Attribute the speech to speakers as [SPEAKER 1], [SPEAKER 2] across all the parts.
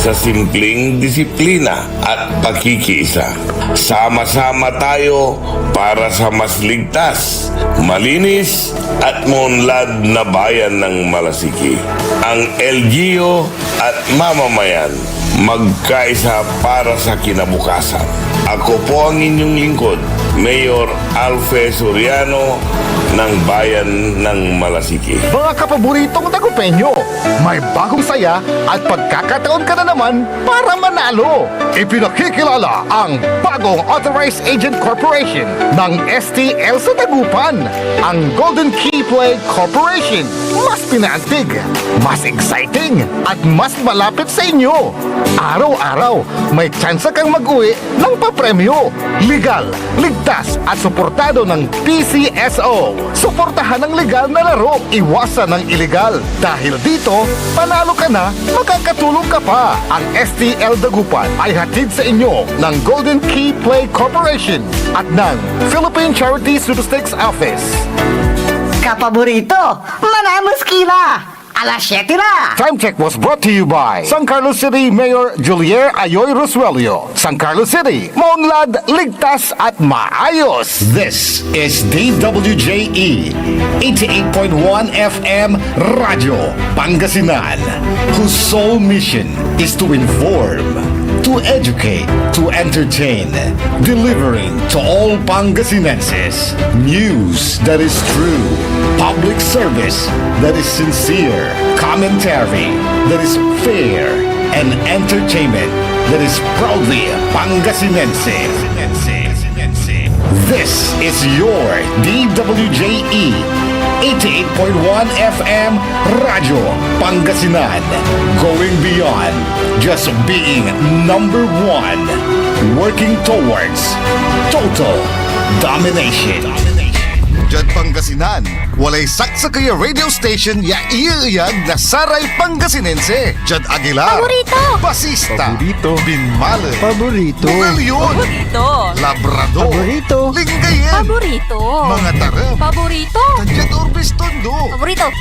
[SPEAKER 1] sa simpleng disiplina at pagkikiisa. Sama-sama tayo para sa mas ligtas, malinis at maunlad na bayan ng Malasiki. Ang LGU at mamamayan magkaisa para sa kinabukasan. Ako po ang inyong lingkod, Mayor Alfe Soriano ng Bayan ng Malasiki.
[SPEAKER 2] Mga kapaboritong Dagupeño, may bagong saya at pagkakataon ka na naman para manalo. Ipinakikilala ang bagong Authorized Agent Corporation ng STL sa Dagupan, ang Golden Key Play Corporation. Mas pinaantig, mas exciting, at mas malapit sa inyo. Araw-araw, may tsansa kang mag-uwi ng papremyo. Legal, ligtas at suportado ng PCSO. Suportahan ang legal na laro, iwasan ng illegal. Dahil dito, panalo ka na, makakatulong ka pa. Ang STL Dagupan ay hatid sa inyo ng Golden Key Play Corporation at ng Philippine Charity Statistics Office.
[SPEAKER 3] Kapaborito, manamos kila! Alas 7 na!
[SPEAKER 2] Time check was brought to you by San Carlos City Mayor Julier Ayoy Rosuelio. San Carlos City, maunlad, ligtas at maayos. This is DWJE 88.1 FM Radio Pangasinan, whose sole mission is to inform, to educate, to entertain, delivering to all Pangasinenses news that is true, public service that is sincere, commentary that is fair, and entertainment that is proudly Pangasinense. This is your DWJE 88.1 FM Radio Pangasinan, going beyond just being number one, working towards total domination.
[SPEAKER 4] Diyan Pangasinan, walay saksa kaya radio station ya iiyag na Saray Pangasinense. Diyan Aguilar,
[SPEAKER 5] Paborito!
[SPEAKER 4] Basista,
[SPEAKER 2] Paborito.
[SPEAKER 4] Binmale,
[SPEAKER 2] Paborito.
[SPEAKER 4] Bugalyon,
[SPEAKER 5] Paborito!
[SPEAKER 4] Labrador,
[SPEAKER 2] Paborito.
[SPEAKER 4] Lingayen,
[SPEAKER 5] Paborito!
[SPEAKER 4] mga tarap,
[SPEAKER 5] Paborito!
[SPEAKER 4] Diyan Orbis Tondo.
[SPEAKER 5] Paborito!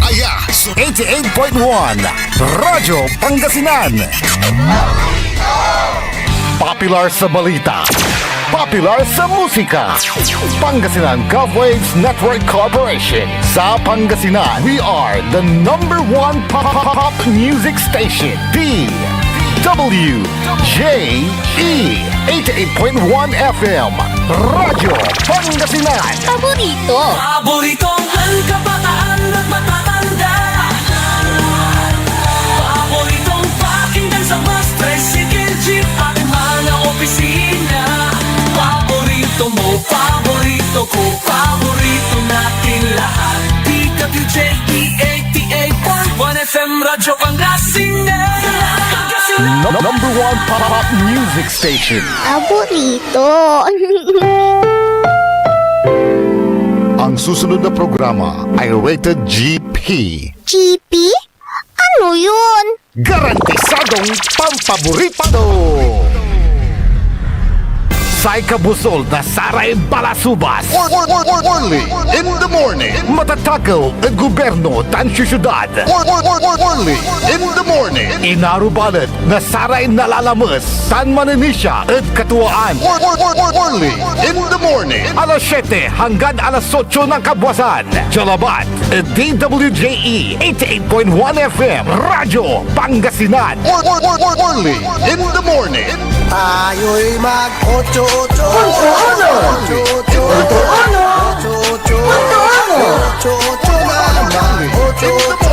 [SPEAKER 4] Aya, so
[SPEAKER 2] 88.1 Radyo Pangasinan. Popular sa balita, popular sa musika. Pangasinan Govwaves Network Corporation. Sa Pangasinan, we are the number one pop music station. DWJE 88.1 FM Radyo Pangasinan.
[SPEAKER 5] Paborito!
[SPEAKER 6] Paboritong ang kabataan at matatanda. Paboritong pakinggan sa mas tricycle, jeep at mga opisina. Paborito mo, paborito ko, paborito natin lahat. DWJE 88.1 FM Radyo Pangasinan.
[SPEAKER 2] Number one pop music station.
[SPEAKER 5] Paborito!
[SPEAKER 2] Ang susunod na programa ay rated GP.
[SPEAKER 5] GP? Ano yun?
[SPEAKER 2] Garantisadong pampaborito! Sai Kabusol na Saray Balasubas.
[SPEAKER 4] Orly in the morning.
[SPEAKER 2] Matatakaw at gobyerno tansyo syudad.
[SPEAKER 4] Orly in the morning.
[SPEAKER 2] Inarubalat na Saray Nalalamas, San Maninisya at Katuwaan.
[SPEAKER 4] Orly in the morning.
[SPEAKER 2] Alas 7 hanggang alas 8 ng Kabuasan. Jalabat at DWJE 88.1 FM Radyo Pangasinan.
[SPEAKER 4] Orly in the morning.
[SPEAKER 7] Tayo'y mag-ocho-ocho. Ocho-ocho. Ocho-ocho. Ocho-ocho naman. Ocho-ocho.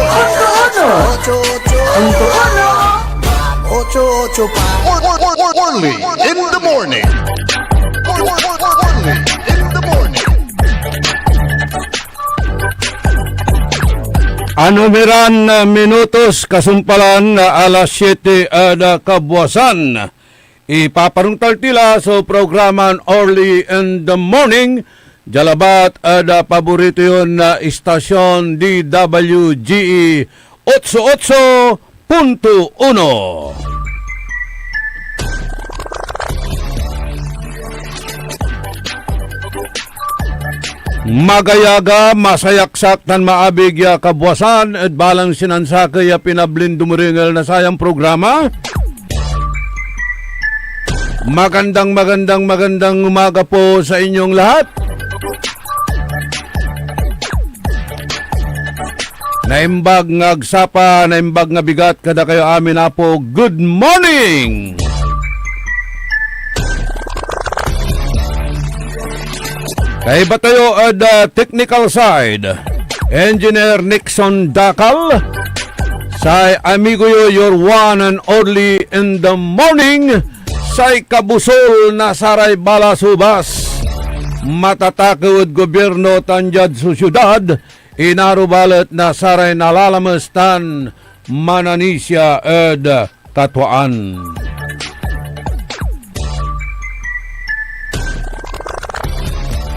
[SPEAKER 7] Ocho-ocho. Ocho-ocho pa.
[SPEAKER 4] Orly in the morning. Orly in the morning.
[SPEAKER 8] Anumeran minutos kasumpalan na alas 7 ada kabuasan. Ipaparungtal tila sa programan Early in the Morning. Jalabat ada paborito yun na istasyon DWGE 88.1. Magayaga, masayaksak tan maabig ya kabwasan at balang sinansakay ya pinablin dumuringal na sayang programa. Magandang umaga po sa inyong lahat. Naimbag ngagsapa, naimbag nga bigat kada kayo amin na po. Good morning! Kay ba tayo at technical side? Engineer Nixon Dakal. Say amigo yo, your one and only in the morning. Say kabusol na saray balasubas. Matatakod gobyerno tanjad sa syudad. Inarubalat na saray nalalamastan. Mananisya ed katwaan.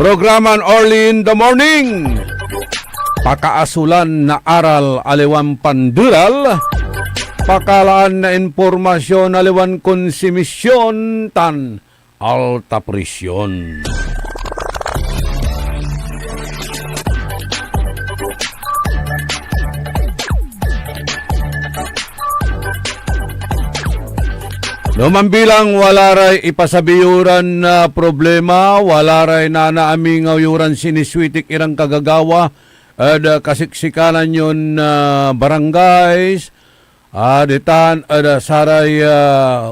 [SPEAKER 8] Programan early in the morning. Pakaasulan na aral aliwan pandural. Pakalaan na informasyon aliwan konsumisyon tan alta presyon. Lumambilang wala ray ipasabiyuran na problema, wala ray na naaming ngayuran siniswitik irang kagagawa, at kasiksikanan yun barangays, ditan at saray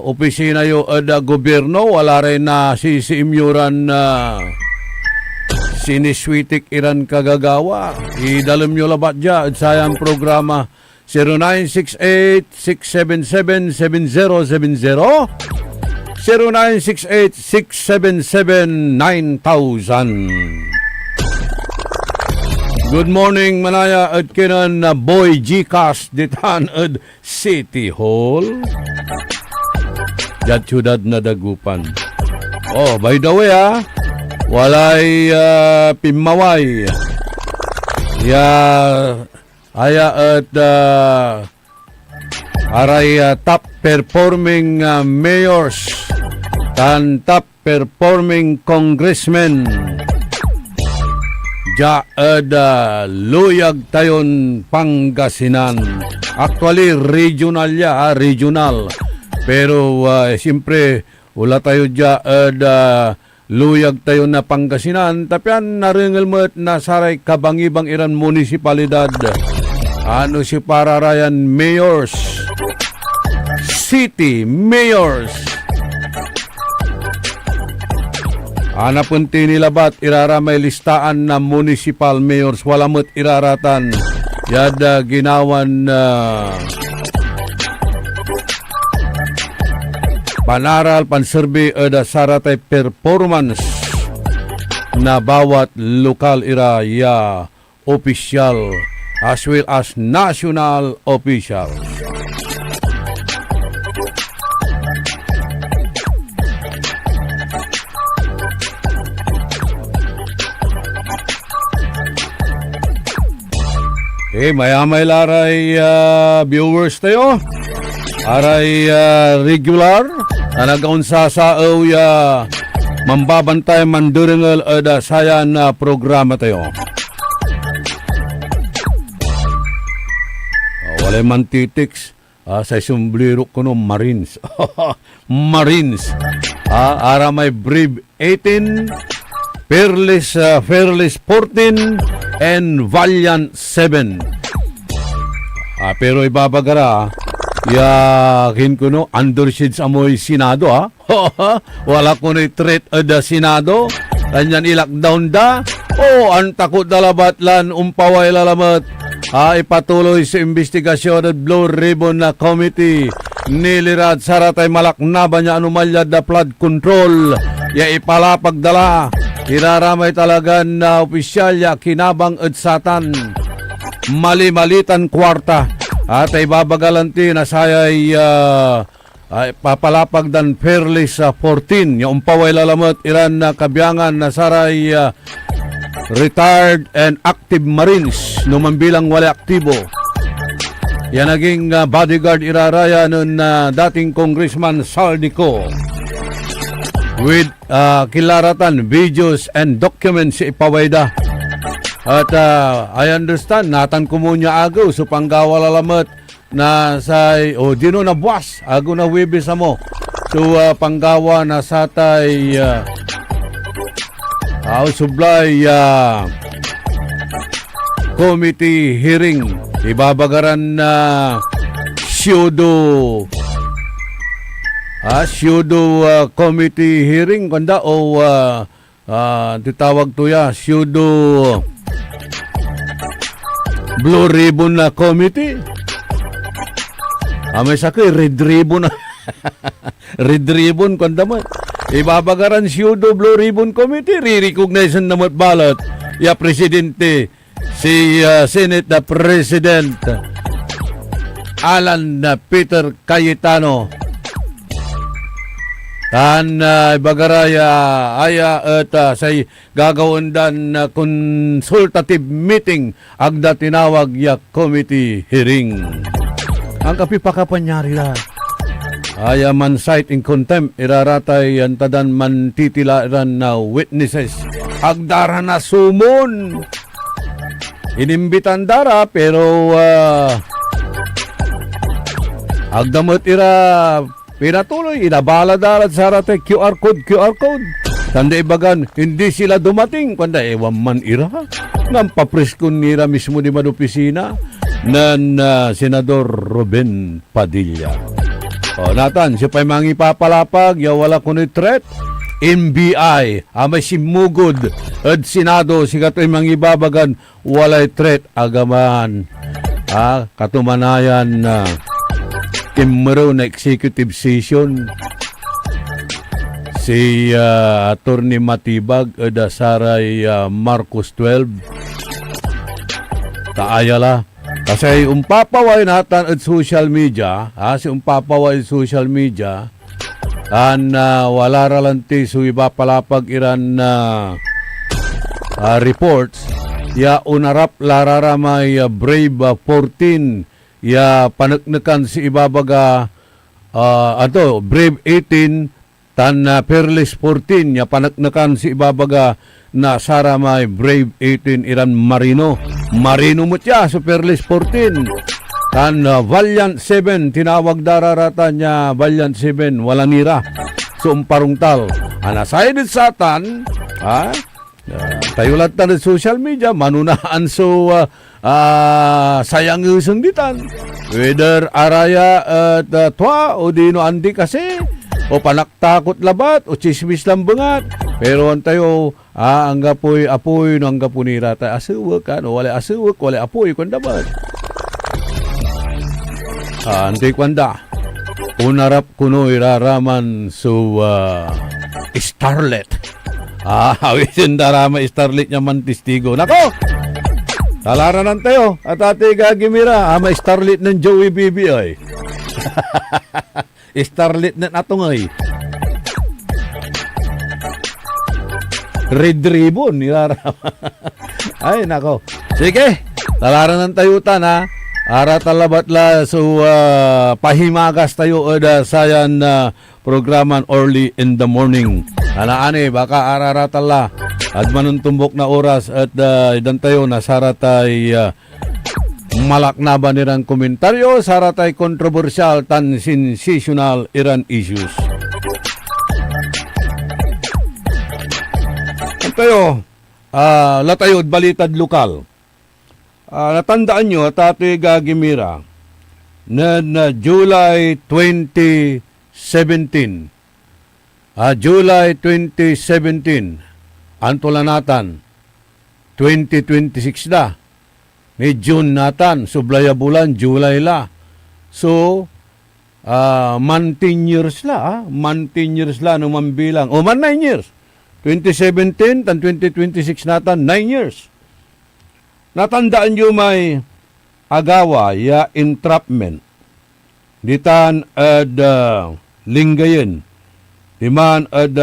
[SPEAKER 8] opisina yo at gobyerno, wala ray na sisiimyuran na siniswitik irang kagagawa. Idalam nyo labat dya at sayang programa 0968-677-7070 0968-677-9000. Good morning Manaya at kinan na Boy Gcash ditan at City Hall Jat syudad na dagupan. Oh, by the way walay pimaway aya at aray top performing mayors tan top performing congressmen ja at luyag tayon Pangasinan. Actually regional regional, pero siyempre wala tayo ja at luyag tayo na Pangasinan, tapian naringal mo at nasaray kabangibang iran munisipalidad. Ano si pararayan mayors, city mayors. Anapunti nilabat iraramay listaan na municipal mayors, wala mo't iraratan. Yada ginawan panaral, pansurvey ada saratay performance na bawat lokal iraya opisyal as well as national officials. Maya-may laray viewers tayo. Aray regular na nag-unsasaaw mambabantay manduringal ada sayan na programa tayo. Walay mantitiks sa sumbliro ko no Marines. Marines. Ara may Brave 18, Fearless 14, and Valiant 7. Pero ibabagara, yakin ko no, undershades amoy Senado Wala ko no threat da Senado. Kanyan i-lockdown da. Ang takot dalabat lan umpaway lalamat. Ipatuloy sa investigasyon at Blue Ribbon na committee. Nilirad saratay malaknaban niya anomalya da flood control. Ipalapagdala. Iraramay talagan na opisyal kinabang at satan. Mali-malitan kwarta. At ibabagalanti na sayay papalapag dan Fearless 14. Yung umpaway lalamat iran na kabiyangan na saray retired and active Marines numambilang wala aktibo. Yan naging bodyguard iraraya nun dating Congressman Saldico. With kilaratan, videos and documents ipawayda. At I understand, natan ko mo niya agaw, so panggawa lalamat na sa, di no na buwas, agaw na wibis mo. So panggawa na satay, sublay, committee hearing, ibabagaran na Syodo committee hearing kanda o titawag to ya Syodo Blue Ribbon na committee. May sakay red ribbon na red ribbon kanda mo. Ibabagaran Syodo Blue Ribbon Committee, re-recognition na balat ya presidente si Senate na President Alan Peter Cayetano. Tan ibagaraya aya at say gagawin dan consultative meeting agda tinawag ya committee hearing. Ang kapipakapanyari la. Aya man cite in contempt iraratay antadan man titilaran na witnesses. Agdara na sumon. Inimbitan dara pero agdamot pinatuloy, inabala darat sa rate QR code. Tanda ibagan, hindi sila dumating. Kanda ewan man ira. Nampapreskon nira mismo di madopisina ng Senador Ruben Padilla. O natan, siya pa'y mangi papalapag, ya wala kuno'y threat. NBI, may simugod at Senado, siya to'y mangibabagan, walay threat agaman. Katumanayan na timro na executive session si Attorney Matibag da Saray Marcos 12 kaayala kasi umpapaway natan at social media si umpapaway social media wala ralanti so iba palapag iran reports ya unarap lararamay Brave 14 ya panagnakan si ibabaga Brave 18 tan Peerless 14 ya panagnakan si ibabaga na saramay Brave 18 iran Marino mo siya so Peerless 14 tan Valiant 7 tinawag dararata niya Valiant 7 wala nira so umparungtal anasayad satan tayulat na social media manunaan so sayang usang ditan whether araya at twa o dino andi kasi o panaktakot labat o chismis lang bangat pero antayo ang gapoy apoy no ang gapunira ta asuwak wala asuwak wala apoy kun dapat anti kwanda unarap kuno iraraman so Starlet awisin darama Starlet niya man testigo nako talaranan tayo at ate gagimira may Starlet ng Joey Bibi ay Starlet na natong ay red ribbon nilarama ay nako sige talaranan tayo ta ara talabat la so pahimagas tayo oda sayan programan early in the morning anaani baka araratala at manuntumbok na oras at idan tayo na saratay malaknaban nirang komentaryo saratay kontrobersyal tan sensational Iran issues tayo latayod balitad lokal natandaan nyo at ate gagimira na July 2017 July 2017 antolanatan 2026 da ni June natan sublaya bulan July la so man 10 years la man 10 years la no mambilang o man 9 years 2017 tan 2026 natan 9 years natandaan nyo may agawa ya entrapment ditan ad Lingayen diman ad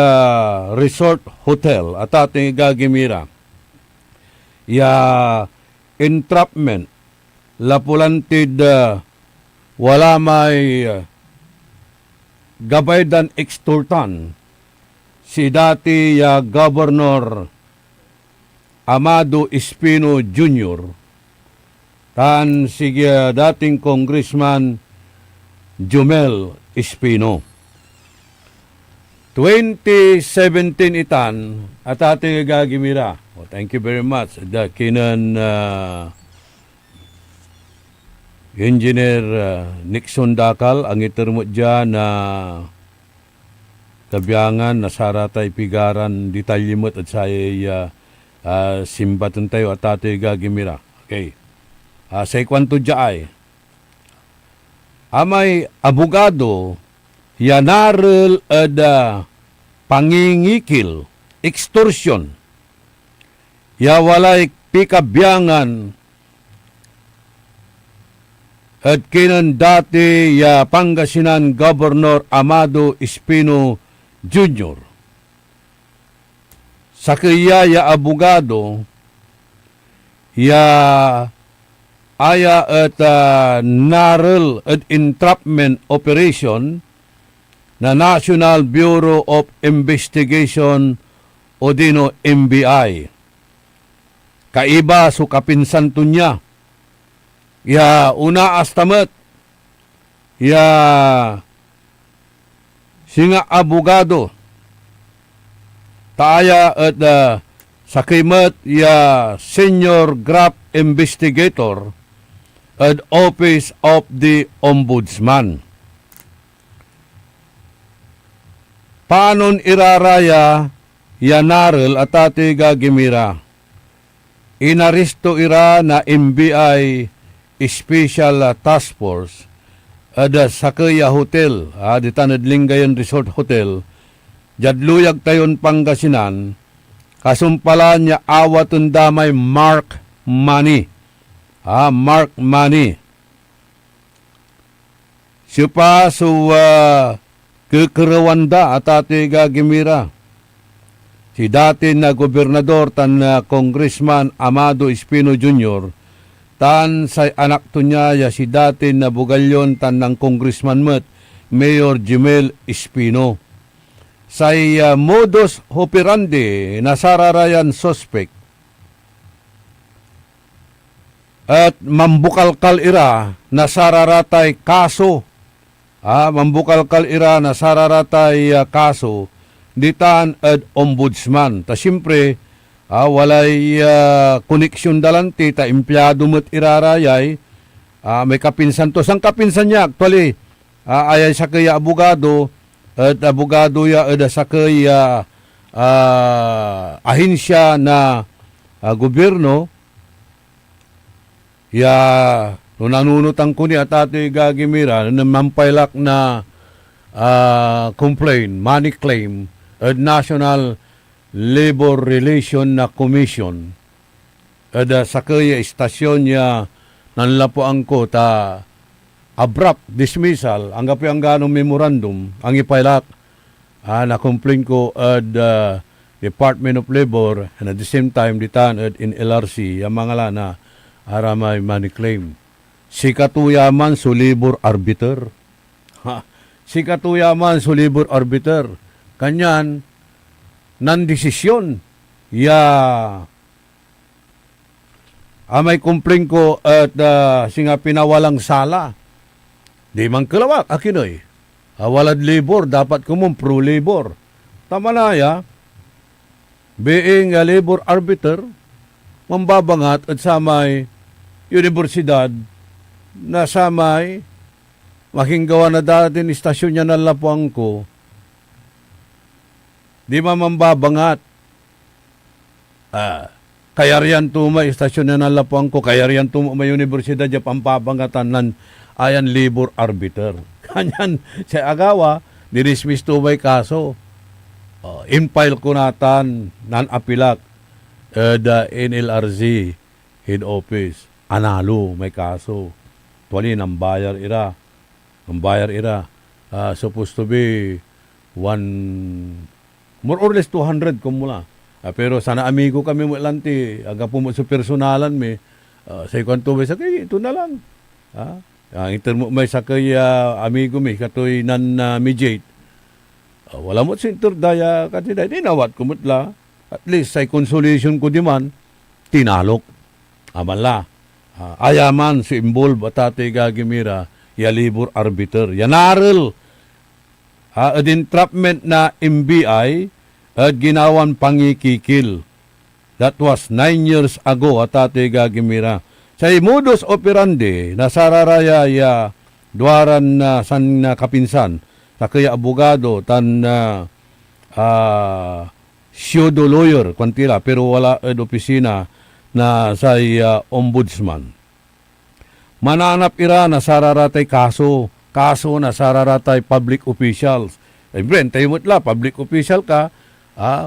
[SPEAKER 8] resort hotel at ating gagimira ya entrapment lapulantid wala may gabay dan extortan si dati Governor Amado Espino Jr. Tan sige dating Congressman Jumel Espino. 2017 itan at ate gagimira. Oh, thank you very much. Da kinan Engineer Nixon Dakal ang itermo dyan na tabiangan na saratay pigaran detalyemot at saya simbatun tayo at ate gagimira. Okay. Sa ikwanto dyan amay abogado yanarel ada pangingikil, extortion, ya walay pikabyangan at kinan dati ya Pangasinan Governor Amado Espino Jr. Sa kaya ya abogado ya aya at narel at entrapment operation na National Bureau of Investigation o dino NBI. Kaiba so kapinsan to niya. Ya una astamet. Ya singa abogado. Taaya at sakimet ya Senior Graft Investigator at Office of the Ombudsman. Panon iraraya yanarel at ate gagimira. Inaristo ira na NBI Special Task Force ada Sakaya Hotel, di Tanadlingayan Resort Hotel, jadluyag tayon Pangasinan, kasumpalan niya awatun damay Mark Money. Mark Money. Siya pa kikerawanda at ate gagimira. Si dati na gobernador tan Congressman Amado Espino Jr. tan sa anak to niya ya si dati na bugalyon tan ng Congressman Mayor Jumel Espino. Sa modus operandi na sararayan suspect at mambukalkal ira na sararatay kaso. Mambukalkal ira na sararatay kaso ditan at ombudsman. Ta siyempre, walay koneksyon dalanti ta empleyado mo't irarayay. May kapinsan to. Sang kapinsan niya actually, ayay sa kaya abogado at abogado ya sa kaya ahensya na gobyerno. Ya no nanunutan ko ni at ate gagimira na mampailak na complaint, money claim at National Labor Relation na Commission at sa kaya istasyon niya nanlapuan ko ta abrupt dismissal ang gapi ang ganong memorandum ang ipailak na complaint ko at Department of Labor and at the same time ditan at in LRC ang mga na aramay money claim. Si katuyaman so labor arbiter. Si katuyaman so labor arbiter. Kanyan nan desisyon ya amay complain ko at singa pinawalang sala. Di man kalawak akinoy. Walad labor dapat kumong pro labor. Tama na ya. Being a labor arbiter mambabangat at samay universidad na samay makinggawa na dati ni istasyon niya ng lapuang ko, di mamambabangat. Kaya riyan tuma istasyon niya ng lapuang ko, kaya riyan tuma may universidad niya pampabangatan ng ayan labor arbiter. Kanyan sa agawa, dinismiss tumay kaso. Impile ko natan nan apilak the NLRC head office. Analo may kaso. Tuwali ng bayar ira. Ang bayar ira. Supposed to be more or less 200 kumula. Pero sana amigo kami mo lanti. Aga po mo sa personalan may sa ikwanto may sakay. Ito na lang. Ang intermo may sakay amigo may katoy nan mediate. Wala mo sinter daya katiday. Dinawat kumutla. At least sa consolation ko di man. tinalok. Amala. Ayaman si involve atate gagimira ya libur arbiter. Yanaril ad entrapment na MBI at ginawan pangikikil. That was 9 years ago atate gagimira. Sa modus operandi na sararaya ya duaran na san kapinsan sa kaya abogado tan pseudo lawyer kwantila pero wala ed opisina na sa ombudsman. Mananap ira na sararatay kaso na sararatay public officials. Siyempre, tayo mo't public official ka,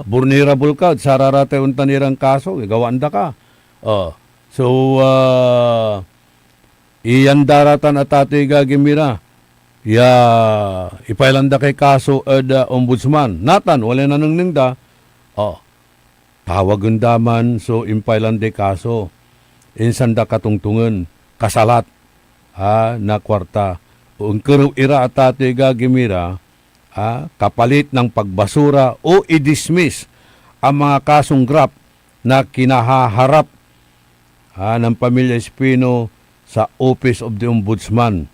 [SPEAKER 8] vulnerable ka, sararatay untan irang kaso, gawanda ka. Iyan daratan at ati gagimira. Ipailanda kay kaso ed ombudsman. Natan, wala na nang ningda. Tawag undaman so impailande kaso. Insanda katungtungan, kasalat, na kwarta. Kung karo ira at ati gagimira, kapalit ng pagbasura o i-dismiss ang mga kasong grap na kinahaharap ng pamilya Espino sa Office of the Ombudsman.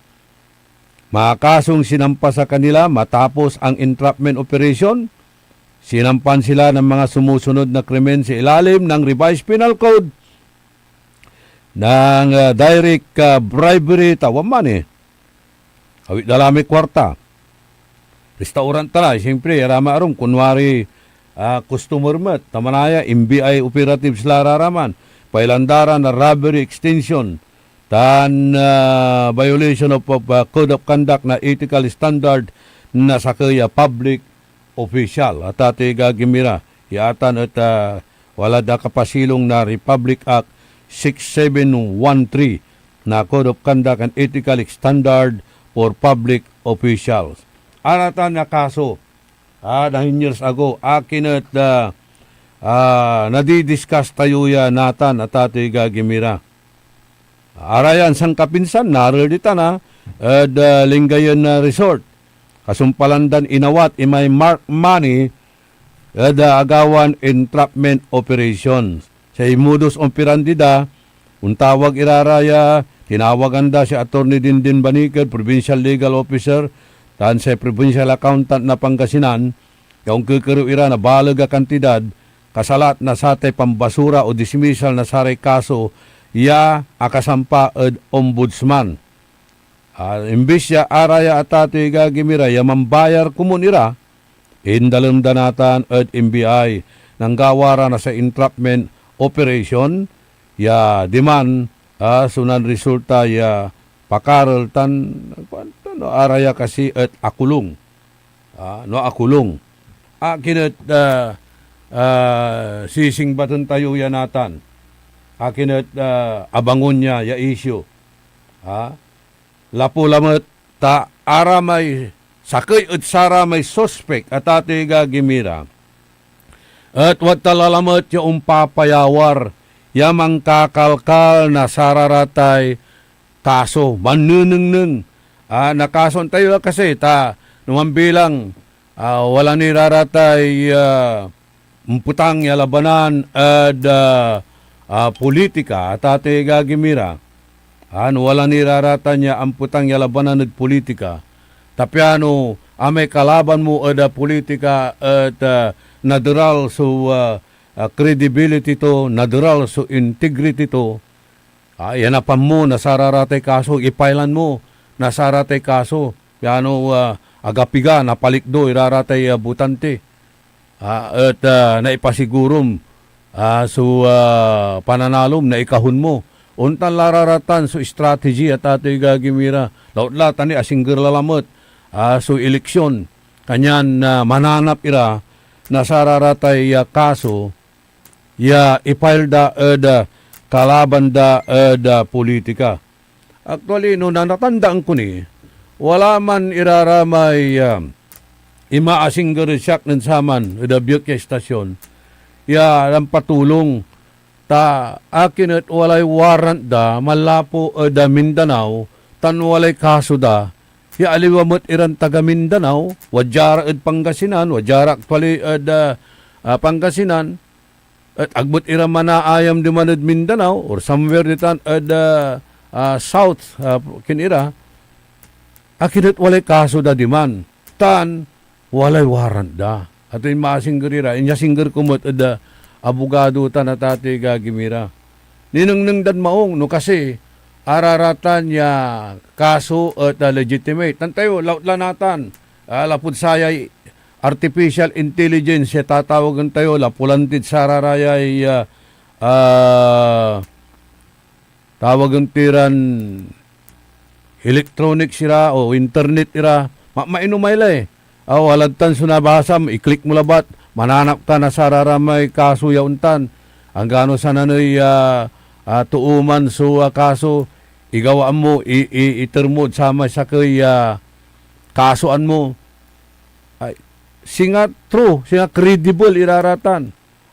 [SPEAKER 8] Mga kasong sinampa sa kanila matapos ang entrapment operation, sinampan sila ng mga sumusunod na krimen sa ilalim ng Revised Penal Code ng direct bribery, tawaman awit dalami kwarta. Restaurant tala, siyempre, arama arom, kunwari customer mat, tamanaya, MBI operatives lararaman, pailandara na robbery extension, tan violation of code of conduct na ethical standard na sa kaya public official. At ati gagimira, iatan at wala da kapasilong na Republic Act 6713 na code of conduct and ethical standard for public officials. Aratan na kaso, 9 years ago, akin at nadidiscuss tayo ya natan at ati gagimira. Arayan sang kapinsan, naririta na, at Lingayen Resort. Kasumpalandan inawat, imay mark money, at agawan entrapment operations. Sa modus operandi da, untawag iraraya, tinawagan da si Attorney Dindin Banikad, Provincial Legal Officer, tan sa Provincial Accountant na Pangasinan, yung kikiro ira na balaga kantidad, kasalat na satay pambasura o dismissal na saray kaso, akasampa ed ombudsman. Imbis ya araya atati gagimira, mambayar kumunira, indalem danatan ed MBI, nang gawara na sa entrapment operation, demand, sunan resulta, pakaral tan, araya kasi at akulong. Akulong. Akin at sising baton tayo yanatan. Akin at abangon niya ya issue. Lapo lamat ta aramay sakay at sara may suspect at ati gagimira. At wag talalamat yung papayawar yamang kakalkal na sararatay kaso manunungnung. Nakason tayo kasi naman bilang wala ni raratay mputang yalabanan at politika at ate gagimira. Wala ni rarata niya ang putang yalabanan at politika. Tapiano, may kalaban mo at politika at natural so credibility to, natural so integrity to. Yanapan mo, nasararatay kaso, ipailan mo, nasaratay kaso. Piano, agapiga, napalikdo, iraratay butante. At naipasigurom, pananalom, na ikahon mo. Untan lararatan so strategy at ato'y gagimira. Laut-latan ni asingger lalamot. So eleksyon. Kanyan mananap ira na sararatay kaso ipail da kalaban da politika. Actually, no natandaan ko ni, wala man iraramay imaasingger siyak ng saman da Biyok Stasyon. Ang patulong akin at walay warrant da, malapo da Mindanao, tan walay kaso da, aliwamot iran taga Mindanao, wadyara at Pangasinan, wadyara actually Pangasinan, at agbot ira manaayam di manad Mindanao or somewhere ditan at south kinira akinat walay kaso da di man tan walay warrant da ato yung masinggerira inya singger kumot at abogado tan at ati gagimira ninang dan maong no kasi araratan ya kaso at legitimate tantayo lautlanatan lapud sayay artificial intelligence ya tatawagan tayo lapulantid sararayay tawagan tiran electronic sira o internet ira mainumayla walagtan sunabasam i-click mo labat mananap ka na sararamay kaso yauntan ang gano sa nanoy tuuman so kaso igawaan mo itermod sama sa kay kasuan mo ay singa true singa credible iraratan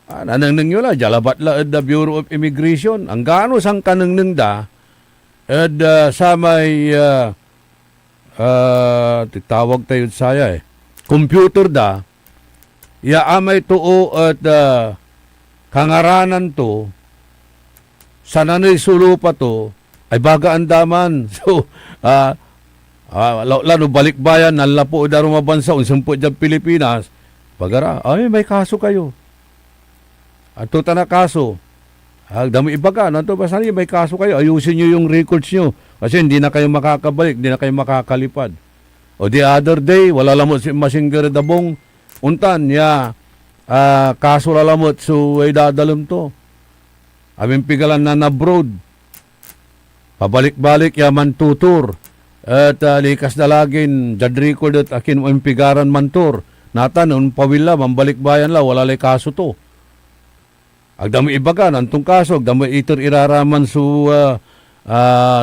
[SPEAKER 8] nanang nyo la jalabat la the Bureau of Immigration ang gano sang kanang da at sa may titawag tayo saya computer da ya amay tuo at kangaranan to sa nanay sulo pa to ay baga andaman so lalo balikbayan nalapo da rumabansa unsang po dyan Pilipinas pagara ay may kaso kayo at tuta na kaso dami ibaga nanto ba sana may kaso kayo ayusin nyo yung records nyo kasi hindi na kayo makakabalik hindi na kayo makakalipad o the other day wala lamot si Masingger Dabong untan ya kaso lalamot so ay dadalom to aming pigalan na abroad pabalik-balik yaman tutur at likas na lagin jad record at akin impigaran mantur natan un pawila mambalik bayan la wala lay kaso to agdami ibaga nantong kaso agdami iter iraraman su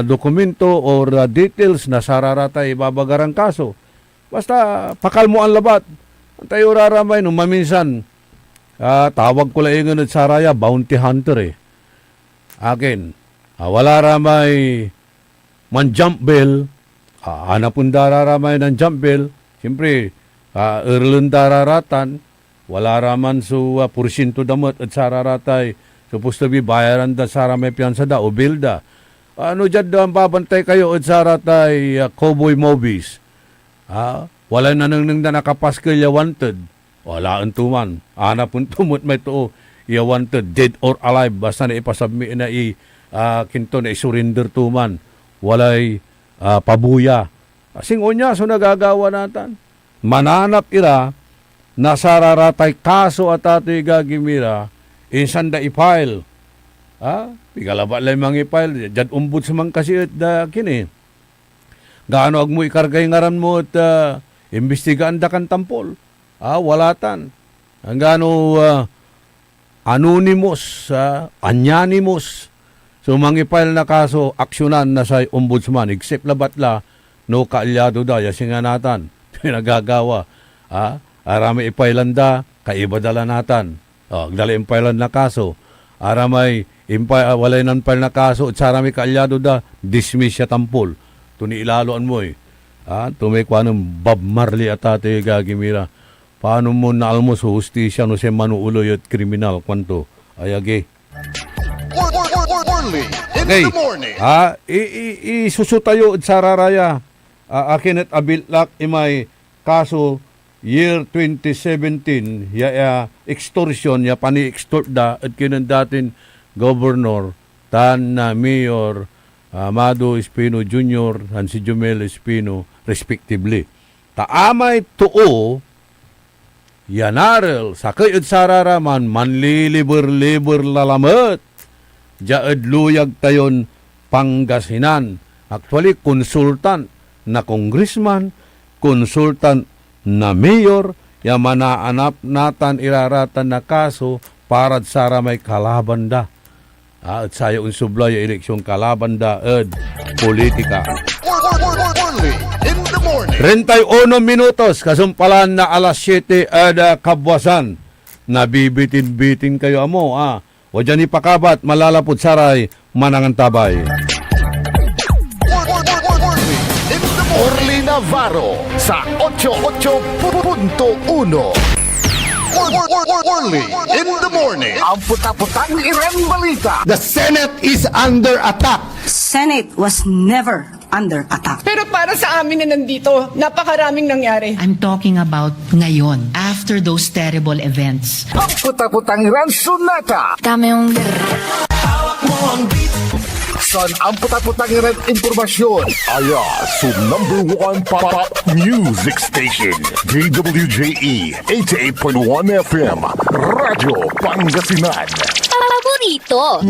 [SPEAKER 8] dokumento or details na sararatay babagarang kaso basta pakal mo ang labat tayo raramay nung maminsan tawag ko lang ingon at saraya bounty hunter akin wala ramay man jump bell hanapon dararamay ng jump bell siyempre erlen dararatan wala raman so porsyento damot at sararatay supposed to be bayaran da saramay piyansa da o bill da ano dyan da babantay kayo at saratay cowboy movies wala na nang da nakapaskil ya wanted wala ang tuman hanapon tumot may to ya wanted dead or alive basta na ipasabmi na kinto na surrender tuman walay pabuya sing onya so nagagawa natan mananap ira nasararatay kaso at ato'y gagimira insan da i-file pigalaba lang mga i-file dyan ombudsman kasi at kini gaano ag mo ikargay ngaran mo at imbestigaan da kan tampol walatan ang gaano anonymous anonymous so mangi-file na kaso, aksyonan na sa ombudsman, except labat la, no kaalyado da, yasinga natan, pinagagawa. Aramay ipailan da, kaibadala natan. Dala impailan na kaso. Aramay, walay nan file na kaso, at sarami kaalyado da, dismiss siya tampol. Tuni ilaloan mo tumikwa ng Bob Marley at ate gagimira. Paano mo na almos hustisya no siya manuuloy at kriminal, kwanto? Ayage.
[SPEAKER 4] In the morning.
[SPEAKER 8] Isusutayo at sararaya. Akin at abilak imay kaso year 2017 extortion pani-extort da at kinandatin governor tan na mayor Amado Espino Jr. and si Jumel Espino respectively. Taamay tuo yanarel sakay at sararaman manliliber-liber lalamat jaad luyag tayon Pangasinan. Actually, consultant na congressman, consultant na mayor, ya manaanap natan iraratan na kaso para sa may kalaban da. At sayo unsubla yung eleksyon kalaban da at politika.
[SPEAKER 4] Only in the morning.
[SPEAKER 8] 31 minutos, kasumpalan na alas 7 at kabwasan. Nabibitin-bitin kayo amo, O dyan ipakabat, malalapot saray, manangan tabay.
[SPEAKER 2] Orly Navarro sa 88.1
[SPEAKER 4] Early in the morning.
[SPEAKER 2] Ang puta-putang Iran balita.
[SPEAKER 7] The Senate is under attack.
[SPEAKER 3] Senate was never under attack.
[SPEAKER 9] Pero para sa amin na nandito, napakaraming nangyari.
[SPEAKER 10] I'm talking about ngayon, after those terrible events.
[SPEAKER 2] Ang puta-putang Iran sunata.
[SPEAKER 5] Dami yung...
[SPEAKER 2] Son ang puta-putang Iran impormasyon. Aya sa number 1 pop music station. DWJE 88.1 FM. Radyo Pangasinan.
[SPEAKER 5] Paborito.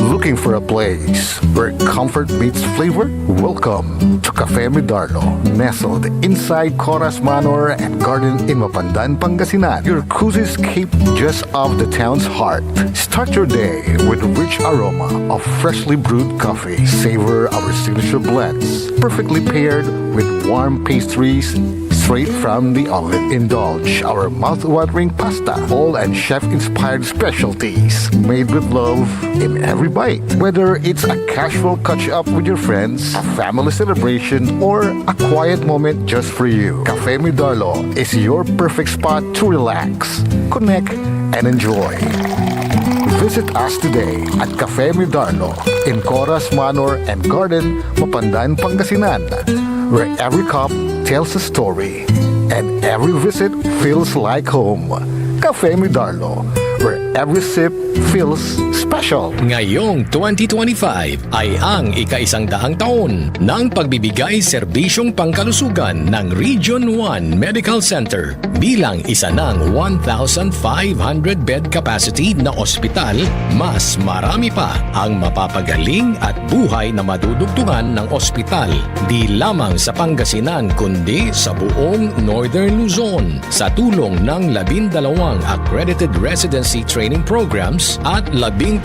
[SPEAKER 2] Looking for a place where comfort meets flavor? Welcome to Cafe Medardo, nestled inside Coras Manor and Garden in Mapandan, Pangasinan. Your cozy escape just off the town's heart. Start your day with a rich aroma of freshly brewed coffee. Savor our signature blends, perfectly paired with warm pastries straight from the oven. Indulge our mouth-watering pasta, all and chef-inspired specialties made with love in every bite. Whether it's a casual catch-up with your friends, a family celebration, or a quiet moment just for you, Cafe Medardo is your perfect spot to relax, connect, and enjoy. Visit us today at Cafe Medardo in Coras Manor and Garden, Mapandan, Pangasinan, where every cup tells a story and every visit feels like home. Cafe Medardo, where every sip feels special.
[SPEAKER 11] Ngayong 2025 ay ang ika-100 taon ng pagbibigay serbisyong pangkalusugan ng Region 1 Medical Center bilang isa ng 1,500 bed capacity na ospital. Mas marami pa ang mapapagaling at buhay na madudugtungan ng ospital di lamang sa Pangasinan kundi sa buong Northern Luzon sa tulong ng 12 accredited residency training programs at 13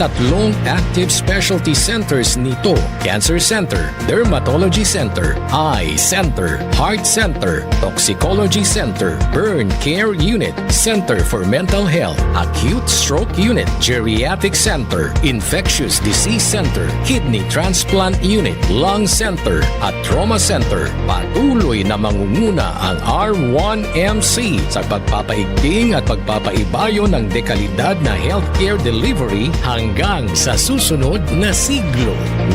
[SPEAKER 11] active specialty centers nito: Cancer Center, Dermatology Center, Eye Center, Heart Center, Toxicology Center, Burn Care Unit, Center for Mental Health, Acute Stroke Unit, Geriatric Center, Infectious Disease Center, Kidney Transplant Unit, Lung Center, at Trauma Center. Patuloy na mangunguna ang R1MC sa pagpapaigting at pagpapaibayo ng dekalidad na healthcare delivery hanggang sa susunod na siglo.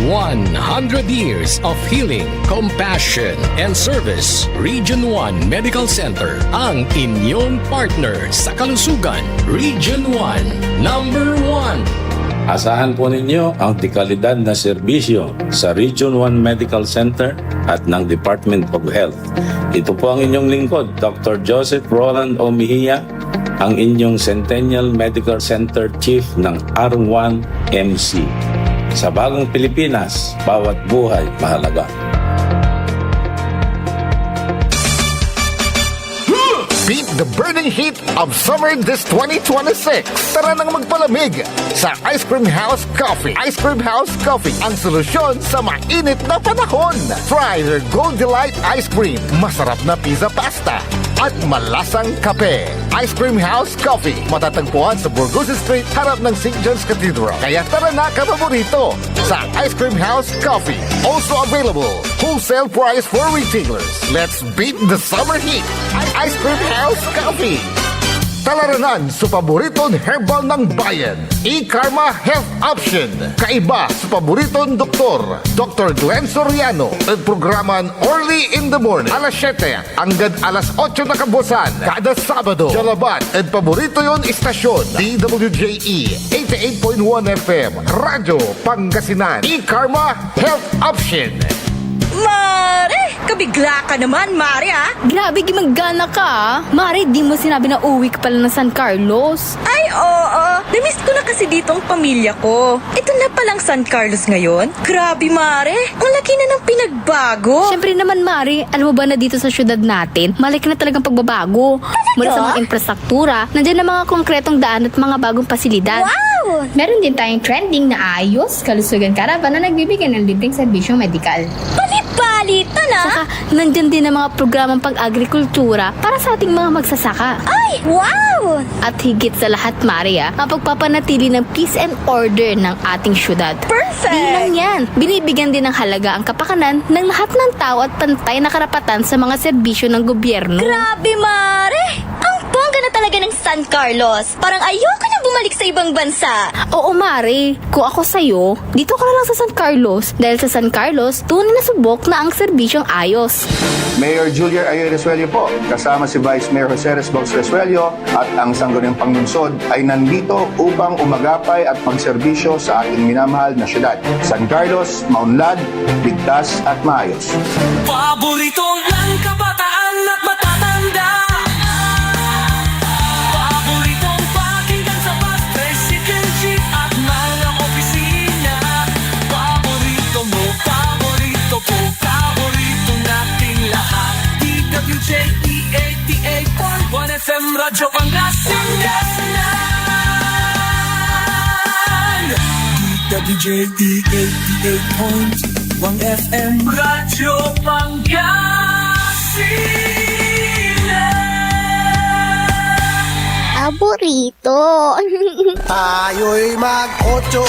[SPEAKER 11] 100 years of healing, compassion, and service. Region 1 Medical Center, ang inyong partner sa kalusugan. Region 1, number 1.
[SPEAKER 12] Asahan po ninyo ang dekalidad na serbisyo sa Region 1 Medical Center at ng Department of Health. Ito po ang inyong lingkod, Dr. Joseph Roland O. Mejia, ang inyong Centennial Medical Center Chief ng R1MC. Sa bagong Pilipinas, bawat buhay mahalaga.
[SPEAKER 2] Beat the burning heat of summer this 2026. Tara nang magpalamig sa Ice Cream House Coffee. Ice Cream House Coffee, ang solusyon sa mainit na panahon. Try their Gold Delight Ice Cream, masarap na pizza pasta, at malasang kape. Ice Cream House Coffee, matatagpuan sa Burgos Street, harap ng St. John's Cathedral. Kaya tara na kapaborito sa Ice Cream House Coffee. Also available, wholesale price for retailers. Let's beat the summer heat. Ice Cream House Coffee. Talaranan sa paboritong herbal ng bayan. E-Karma Health Option. Kaiba sa paboritong doktor, Dr. Glenn Soriano. At programan Early in the Morning. Alas 7 hanggang alas 8 na kabusan. Kada Sabado. Jalabat. At paborito yon istasyon. DWJE 88.1 FM. Radyo Pangasinan. E-Karma Health Option.
[SPEAKER 13] Mare! Kabigla ka naman, Mare, ha?
[SPEAKER 5] Grabe, gimagana ka, ah. Mare, di mo sinabi na uwi ka pala ng San Carlos.
[SPEAKER 13] Ay, oo. Namiss ko na kasi dito ang pamilya ko. Ito na palang San Carlos ngayon. Grabe, Mare. Ang laki na ng pinagbago.
[SPEAKER 5] Siyempre naman, Mare, alam mo ba na dito sa syudad natin, malaki na talagang pagbabago. Mula sa mga infrastruktura, nandiyan na mga konkretong daan at mga bagong pasilidad.
[SPEAKER 13] Wow!
[SPEAKER 14] Meron din tayong trending na ayos, kalusugan karavan na nagbibigay ng libreng serbisyong medikal.
[SPEAKER 13] Palitan, ha?
[SPEAKER 5] Saka, nandyan din ang mga programang pang-agrikultura para sa ating mga magsasaka.
[SPEAKER 13] Ay, wow!
[SPEAKER 5] At higit sa lahat, Maria, ang pagpapanatili ng peace and order ng ating syudad.
[SPEAKER 13] Perfect!
[SPEAKER 5] Di lang yan, binibigyan din ng halaga ang kapakanan ng lahat ng tao at pantay na karapatan sa mga serbisyo ng gobyerno.
[SPEAKER 13] Grabe, Mare! Ang bongga na talaga ng San San Carlos. Parang ayoko na bumalik sa ibang bansa.
[SPEAKER 5] Oo, Mare. Kung ako sa'yo, dito ka na lang sa San Carlos. Dahil sa San Carlos, tunay na subok na ang serbisyong ayos.
[SPEAKER 15] Mayor Julia Ayo Resuello po, kasama si Vice Mayor Jose Resbox Resuello at ang Sangguniang Panglungsod ay nandito upang umagapay at magserbisyo sa ating minamahal na syudad. San Carlos, maunlad, ligtas at maayos.
[SPEAKER 6] Paborito ng kabataan at matatanda. Paboritong pakinggan sa bus, tricycle, jeep at mga opisina. Paborito mo, paborito ko, paborito nating lahat. DWJE 88.1 FM Radyo Pangasinan. DWJE 88.1 FM Radyo Pangasinan.
[SPEAKER 16] Paborito.
[SPEAKER 7] Tayo'y mag-8-8.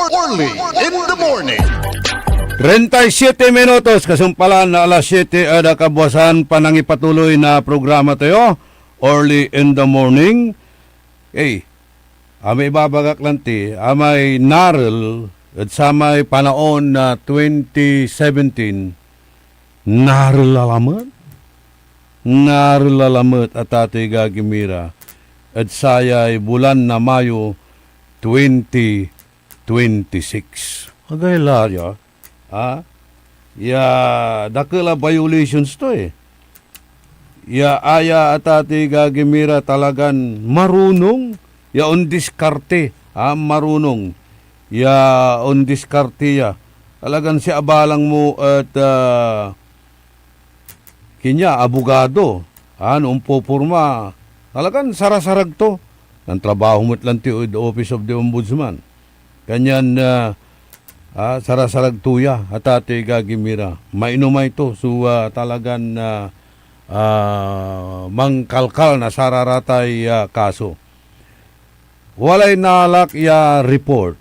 [SPEAKER 2] Only in the morning.
[SPEAKER 8] 37 minutos, kasumpalan na alas 7 ada kabuasan panang ipatuloy na programa tayo. Early in the morning. Amay babagak lang ti, amay naril at sa may panaon na 2017, naril lalamat at ati gagimira at sayay bulan na Mayo 2026. Agay larya, dakila violations to aya at ati gagimira talagan marunong, on diskarte, marunong, on diskarte talagan si abalang mo at kinya, abogado, noong pupurma, talagan sarasarag to, ng trabaho mo't lang ti the Office of the Ombudsman. Kanyan, sarasarag tuya, at ate gagimira, mainumay to, so talagan mangkalkal na sararatay kaso. Walay nalak ya report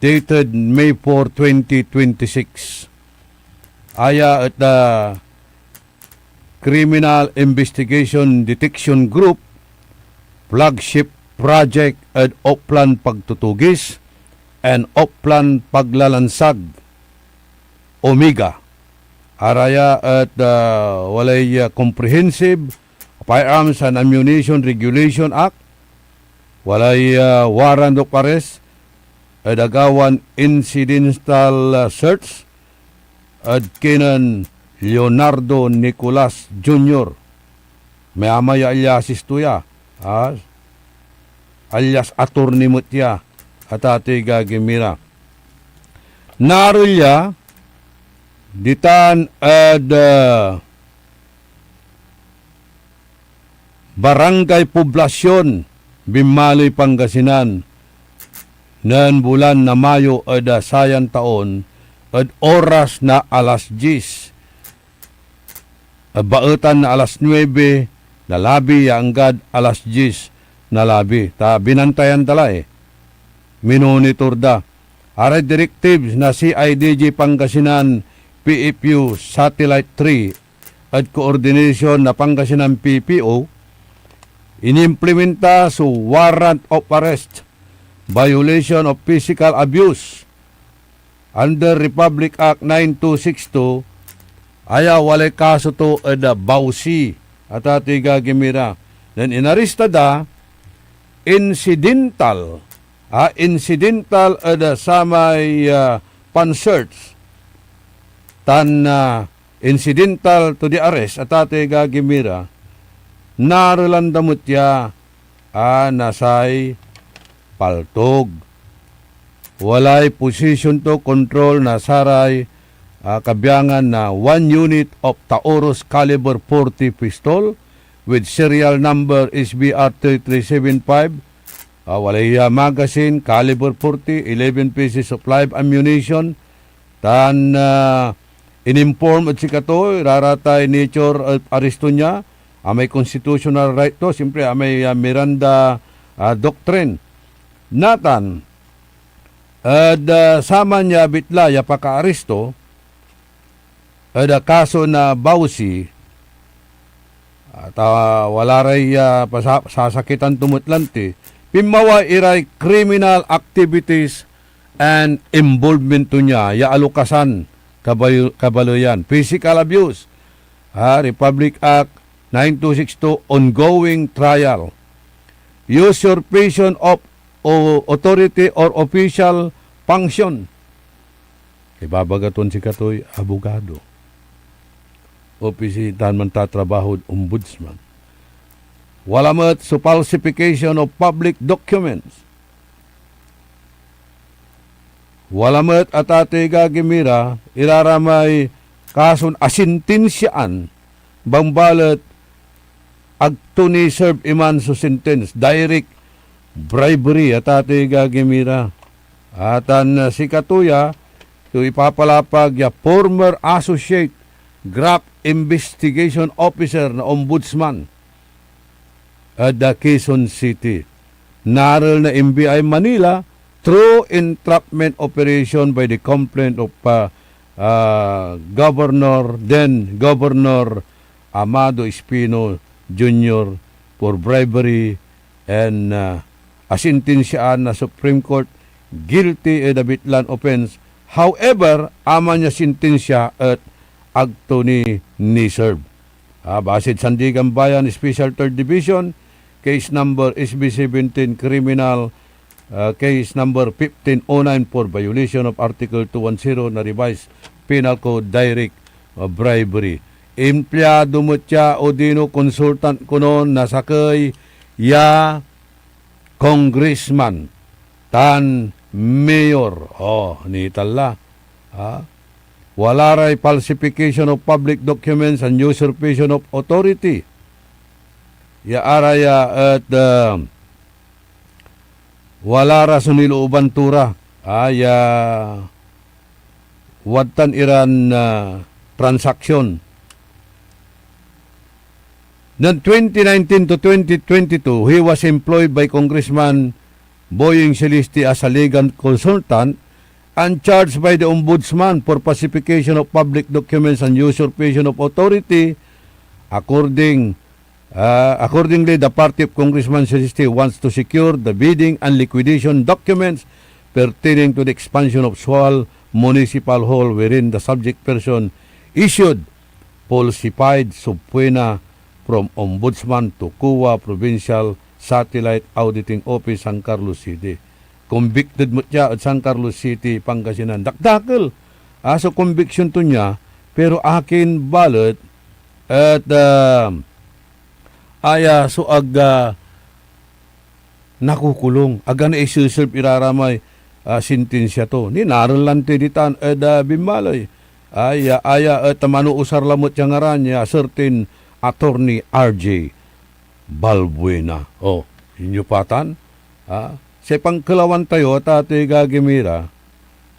[SPEAKER 8] dated May 4, 2026. Aya at the Criminal Investigation Detection Group flagship project at Oplan Pagtutugis and Oplan Paglalansag Omega. Araya at walay Comprehensive Firearms and Ammunition Regulation Act. Walay warrant of arrest at agawan incidental search at kinan Leonardo Nicolas Jr. May amaya aliasis tuya, alias attorney mutya at ati gagimira. Narulya ditan at barangay poblasyon Bimaloy, Pangasinan, nan bulan na Mayo ada sayan taon at oras na alas 10. Baetan na alas 9 na labi yanggad alas 10 na labi. Ta binantayan tala minonitor da. Aray directives na CIDG Pangasinan PFU Satellite 3 at coordination na Pangasinan PPO inimplementa sa warrant of arrest, violation of physical abuse under Republic Act 9262, aya walay kaso to ada bawsi at ati gagimira. Then inarista da incidental ada samay pan-search tan incidental to the arrest at ati gagimira. Narulandamot ya nasay paltog. Walay position to control na saray kabiyangan na 1 unit of Taurus caliber 40 pistol with serial number SBR 3375. Walay magazine caliber 40, 11 pieces of live ammunition. Tan in-inform at sikato, raratay nature at aresto niya. May constitutional right to, siyempre may Miranda doctrine natan sama niya bitlaya paka-aristo kaso na bawsi at wala ray sasakitan tumutlanti pimawa iray criminal activities and involvement to niya ya alukasan kabaloyan physical abuse Republic Act 9262 ongoing trial usurpation of authority or official function ibabagaton si katoy abogado opisitan man tatrabaho ombudsman wala met so falsification of public documents wala met atate gagimira iraramay kason asintinsyaan bangbalat agto ni serve iman so sentence direct bribery atate gagimira atan si katuya to ipapalapag ya former associate graft investigation officer na ombudsman at the Quezon City. Naral na MBI Manila through entrapment operation by the complaint of then Governor Amado Espino Jr. for bribery and asintinsyaan na Supreme Court guilty of the bitlan offense. However, ama niya sintensya at agto ni serve. Basid Sandigan Bayan Special 3rd Division, case number SB17 criminal, case number 1509 for violation of Article 210 na revised Penal Code direct bribery. Empleyado mo siya o dino consultant ko noon nasakay ya congressman tan mayor ni tala wala ray falsification of public documents and usurpation of authority ya araya at wala ra suniluban tura ya watan iran transaction Noong 2019 to 2022, he was employed by Congressman Boying Celeste as a legal consultant and charged by the Ombudsman for falsification of public documents and usurpation of authority. Accordingly, the party of Congressman Celeste wants to secure the bidding and liquidation documents pertaining to the expansion of Sual Municipal Hall wherein the subject person issued falsified subpoena from Ombudsman to CUA Provincial Satellite Auditing Office, San Carlos City. Convicted mo siya at San Carlos City, Pangasinan. Dakdakil. So conviction to niya, pero akin balot at nakukulong. Aga na isuserve iraramay sintensya to. Ni naralante ditan bimbalay. At manuusar lamot yung ngaran niya, certain Attorney RJ Balbuena. Inyo patan? Sa pangkalawan tayo, tate gagimira,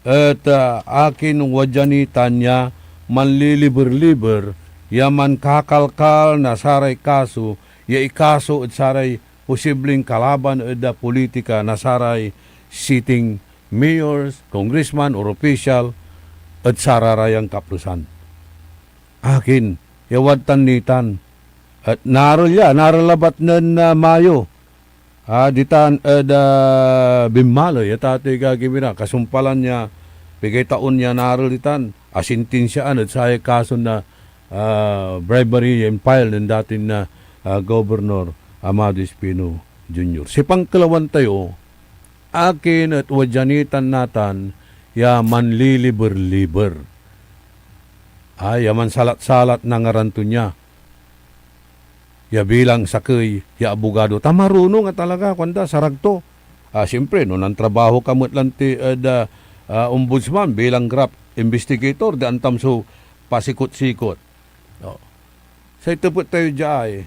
[SPEAKER 8] at akin wadyanitan niya manliliber-liber, yaman kakalkal na saray kaso, ya ikaso at saray posibleng kalaban at politika na saray sitting mayors, congressman, or official, at sararayang kaplusan. Akin, yawad tanitan. At naralabat na Mayo. Ditan bimaloy. At ate gagimira. Kasumpalan niya, bigay taon niya naralitan. Asintinsiyaan at saya kaso na bribery and file ng dating na Governor Amado Espino Jr. Si pangkalawan tayo, akin at wadyanitan natan, ya manliliber-liber. Yaman salat-salat na ngaranto niya. Ya bilang sakay, ya abogado. Tamarunong nga talaga, kwanda, saragto. Siyempre, noon ang trabaho kamot lang ombudsman bilang graft investigator, di antam so pasikot-sikot. Sa ito po tayo dyan,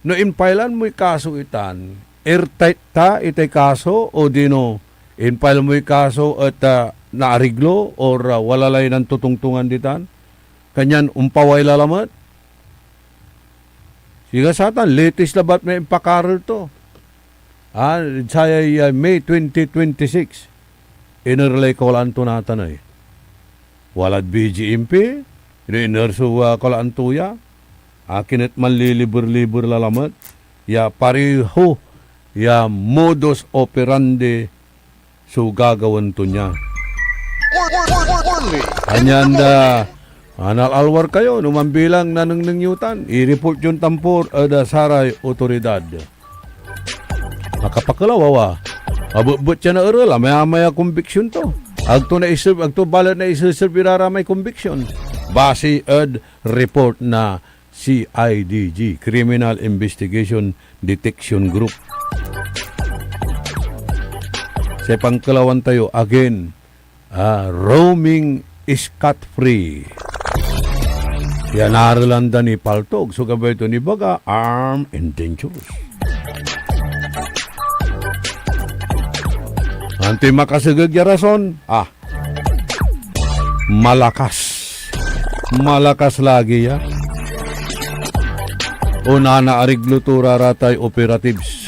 [SPEAKER 8] no inpailan mo'y kaso itan, airtight ta itay kaso o dino, inpailan mo'y kaso at naariglo or walalay ng tutungtungan ditan, kanyan umpaway lalamat. Siga satan, latest labat may impakarol to. Saya May 2026. Inerlay ko laan to natanay. Walad BGMP, inerso ko laan tuya. Akinit manlilibur-libur lalamat. Ya pariho, ya modus operandi so gagawan to niya. Anyan anal alwar kayo, numambilang nanangyutan, i-report yung tampor ada saray otoridad. Makapakalawawa, abot siya na aral, maya conviction to. Agto balat na iserve may conviction. Base ad report na CIDG, Criminal Investigation Detection Group. Sa pangkalawan tayo, again, roaming is cut-free. Yan naralanda ni Paltog. So gabay ito ni Baga, armed and dangerous. Anti makasagag ya rason, malakas. Malakas lagi ya. Una na ariglutura ratay operatives.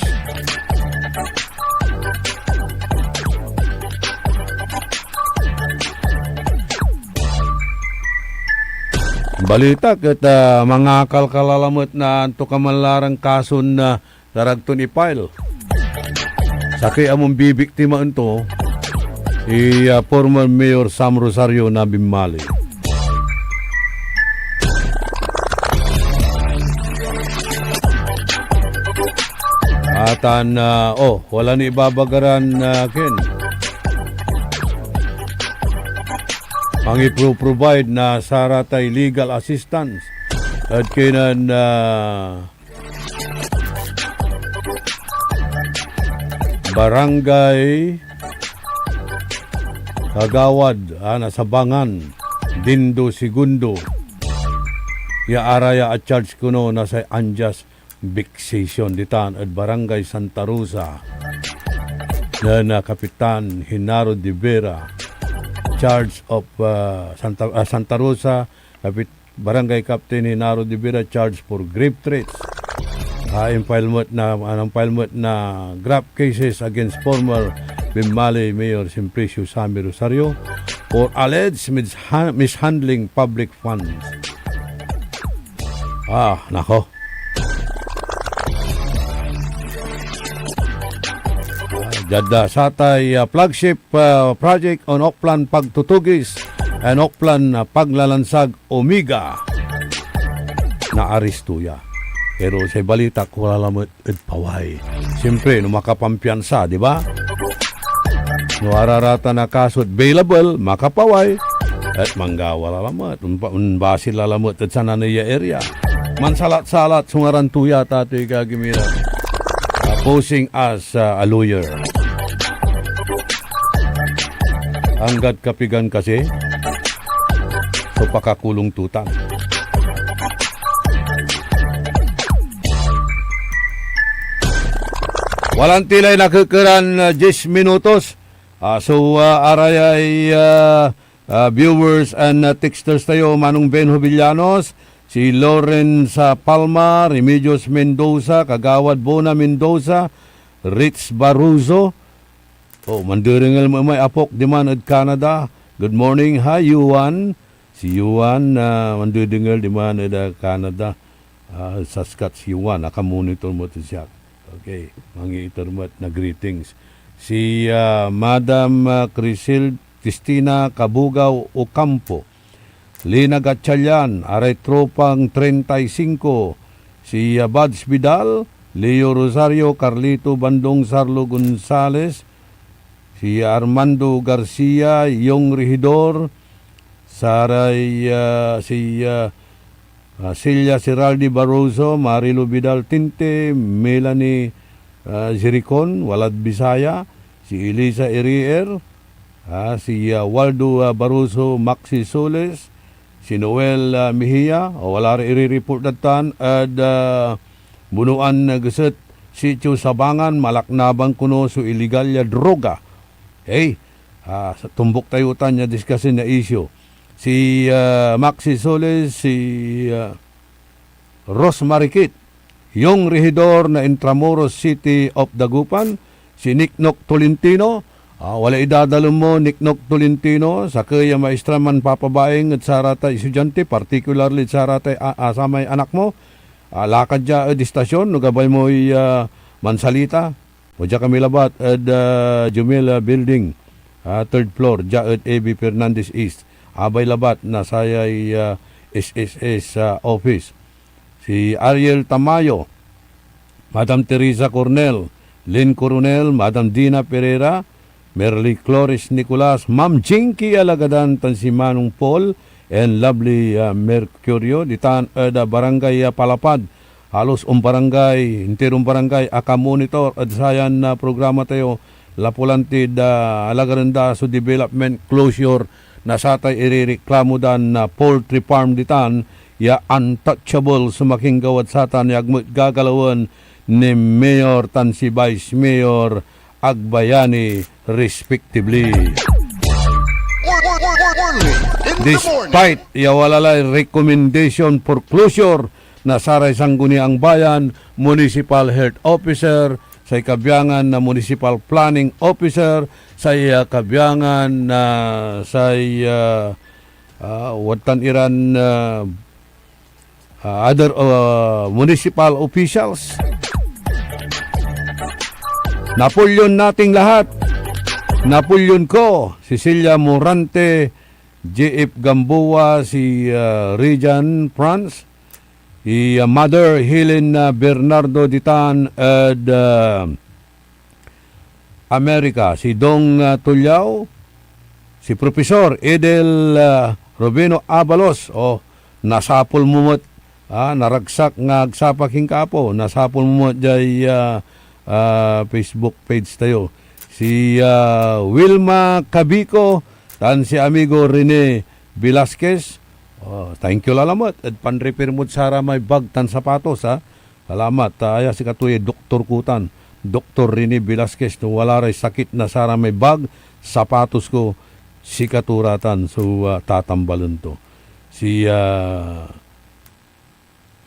[SPEAKER 8] Balita ket mga kalkalalamot na anto kamalarang kaso na daragton ipile. Sakay among bibiktima ito, si former Mayor Sam Rosario na Bimmali. Atan, wala ni ibabagaran Ken. Ang ipro-provide na saratay legal assistance at kinan barangay Kagawad nasabangan Dindo Segundo ya araya at charge kuno na sa unjust vexation ditan at barangay Santa Rosa na Kapitan Hinaro de Vera charge of Santa Rosa, Barangay Captain Hinaro de Vera charged for grave threats. Impalement na grave cases against former Bimmali Mayor Simplicio Sammy Rosario for alleged mishandling public funds. Nako. Jada satay flagship project on Oklan Pagtutugis and Oklan Paglalansag Omega na aristuya. Pero sa balita ko lalamot at paway. Siyempre, no makapampiyansa, di ba? No ararata na kasot available, makapaway at manggawa lalamot. Unbasil lalamot at sa nanaya area. Mansalat-salat, sungaran tuya tato'y gagimira. Posing as a lawyer. Hanggat kapigan kasi, so pakakulong tutang. Walang tilay nakikiran 10 minutos. Arayay viewers and texters tayo, Manong Benjo Villanos, si Lawrence Palma, Remedios Mendoza, Kagawad Bona Mendoza, Ritz Baruzo, mandiringal mo may apok di man at Canada. Good morning, hi Yuan. Si Yuan, mandiringal di man at Canada. Saskatchewan, nakamonitor mo ito siya. Okay, mangiitor mo at na greetings. Si Madam Cristina Kabugaw Ocampo, Lina Gatchalian, aray tropang 35. Si Bads Vidal, Leo Rosario, Carlito Bandong Sarlo Gonzales, si Armando Garcia, Yung Regidor, Saray, Celia Seraldi Barroso, Marilo Vidal Tinte, Melanie Ziricon, Walad Bisaya, si Elisa Erier, si Waldo Barroso, Maxi Soles, si Noel Mejia, wala rin i-report datan, at bunuan na gaset, sityo Sabangan, malaknabang kuno so illegal ya droga. Hey, sa tumbok tayo tanya discussing na issue. Si Maxi Soles, si Ros Marikit, yung rehidor na Intramuros City of Dagupan, si Niknok Tolentino. Wala idadalo mo, Niknok Tolentino, sa kaya maestra man papabaeng at saratay estudyante, particularly saratay asamay anak mo. Lakad dya di stasyon, nagabay mo mansalita. O dya kami labat at Jumela Building, third floor, dya at A.B. Fernandez East. Abay labat na sayay SSS office. Si Ariel Tamayo, Madam Teresa Cornel, Lynn Coronel, Madam Dina Pereira, Merly Cloris Nicolas, Ma'am Jinky Alagadan, si Manong Paul, and lovely Mercurio, ditan barangay Palapad. Halos barangay, intirong barangay, monitor at sayan na programa tayo, Lapulantid, Alagaranda, so development closure, na satay irireklamo dan na poultry farm ditan, ya untouchable sumaking gawad satan yagmut gagalawan ni Mayor tan si Vice Mayor Agbayani respectively. Despite yawalalay recommendation for closure na saray sangguni ang bayan, Municipal Health Officer, sa kabyangan na Municipal Planning Officer, sa kabyangan na sa watan iran other municipal officials. Napulyon nating lahat. Napulyon ko, Cecilia Morante, J.F. Gamboa, si Regan France, si Mother Helen Bernardo Ditan at America, si Dong Tulyao, si Professor Edel Robino Abalos, nasapol mumot, naragsak nga agsapaking kapo, nasapol mumot jay Facebook page tayo. Si Wilma Cabico, tan si amigo Rene Velasquez, thank you lalamat, at panrepair mo sara may bag tan sapatos, salamat, aya si katuye Dr. Kutan, Dr. Rene Velasquez, no wala ray sakit na sara may bag, sapatos ko, si katuratan, so tatambalan to. Si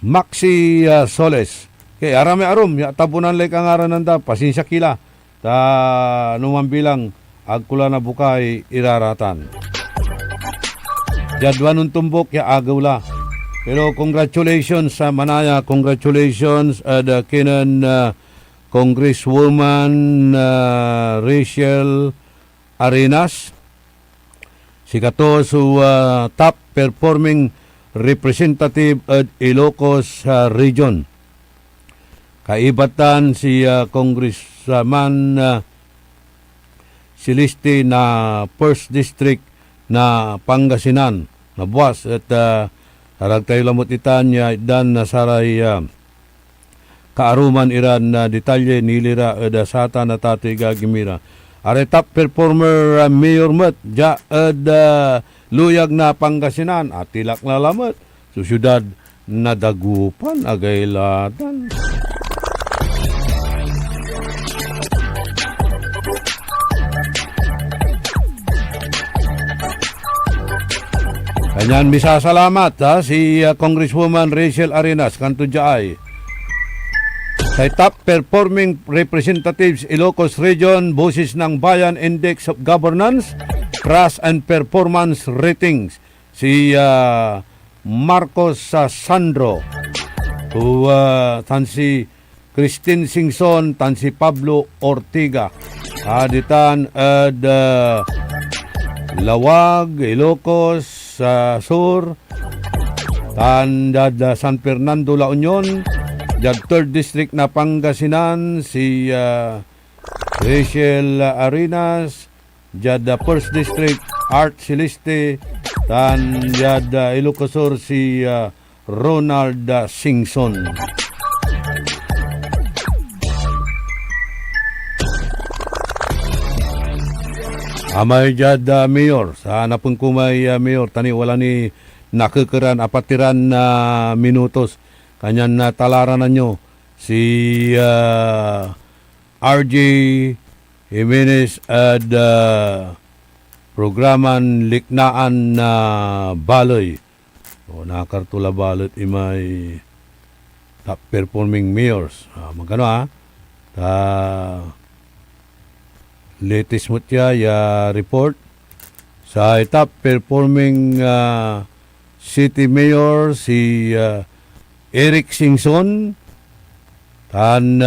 [SPEAKER 8] Maxi Soles, kay arame arom, tabunan lay kangaran nanda, pasinsya kila, numambilang, agkula na bukay, iraratan. Jadwan ng tumbok, agaw la. Pero congratulations sa Manaya, congratulations the kinan Congresswoman Rachel Arenas, si kato su top performing representative at Ilocos region. Kaibatan si Congressman Siliste na First District na Pangasinan na buwas at harag tayo lamot itanya dan na saray kaaruman iran na detalye nilira sata na tatay gagimira. Are top performer Mayor Mat ja luyag na Pangasinan at tilak na lamot sa syudad na Dagupan agaylatan. Kanyan misasalamat si Congresswoman Rachel Arenas kanto jaay. Sa top performing representatives Ilocos Region, Boses ng Bayan Index of Governance, Trust and Performance Ratings, si Marcos Sandro, tan si Christine Singson, tan si Pablo Ortiga, aditan Lawag, Ilocos, Sur, Tandad, San Fernando, La Union, Jad 3rd District na Pangasinan, si Rachel Arenas, Jad 1st District, Art Celeste, tan Jad Ilocos Sur, si Ronald Singson. Amay jad Mayor, sana pong kumay Mayor, tani wala ni nakikeran apatiran na minutos. Kanyan na talaran na nyo si RJ Jimenez at programan liknaan na baloy. Nakartula balot imay top performing mayors. Magkano latest mo ya report sa top performing city mayor si Eric Singson, tan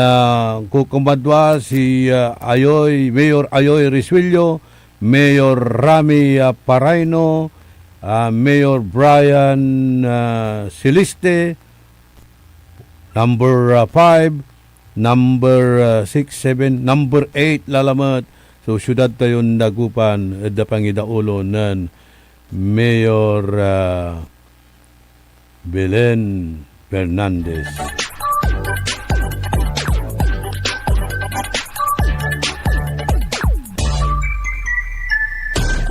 [SPEAKER 8] kukumadwa si Mayor Ayoy Resuello, Mayor Rami Paraino, Mayor Brian Celeste, number 5, number 6, 7, number 8 lalamat. So syudad tayo nagupan da pangidaulo ng Mayor Belen Fernandez.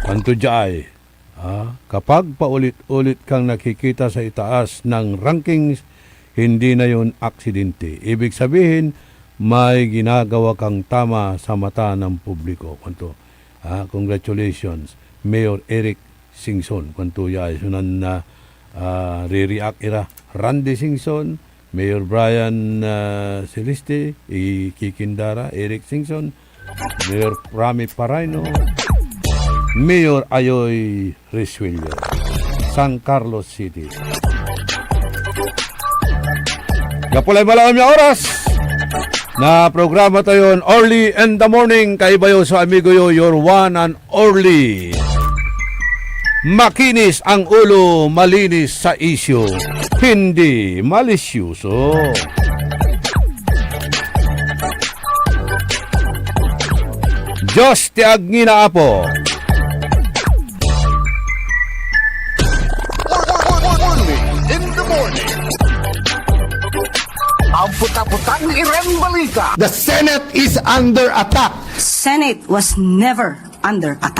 [SPEAKER 8] Anto jay, kapag paulit-ulit kang nakikita sa itaas ng rankings, hindi na yun aksidente. Ibig sabihin, may ginagawa kang tama sa mata ng publiko. Kanto, congratulations, Mayor Eric Singson. Kanto yay, sunan na re-react ira. Randy Singson, Mayor Brian Celeste, Kikindara, Eric Singson, Mayor Rami Paraino, Mayor Ayoy Resuello, San Carlos City. Kapulay malawan yung oras na programa tayo early in the morning. Kaibayo sa amigo yo, your one and only. Makinis ang ulo, malinis sa isyo, hindi malisyoso. Diyos tiag ngina apo.
[SPEAKER 2] In the morning. Ang puta-putang irang balita. The Senate is under attack.
[SPEAKER 3] Senate was never under attack.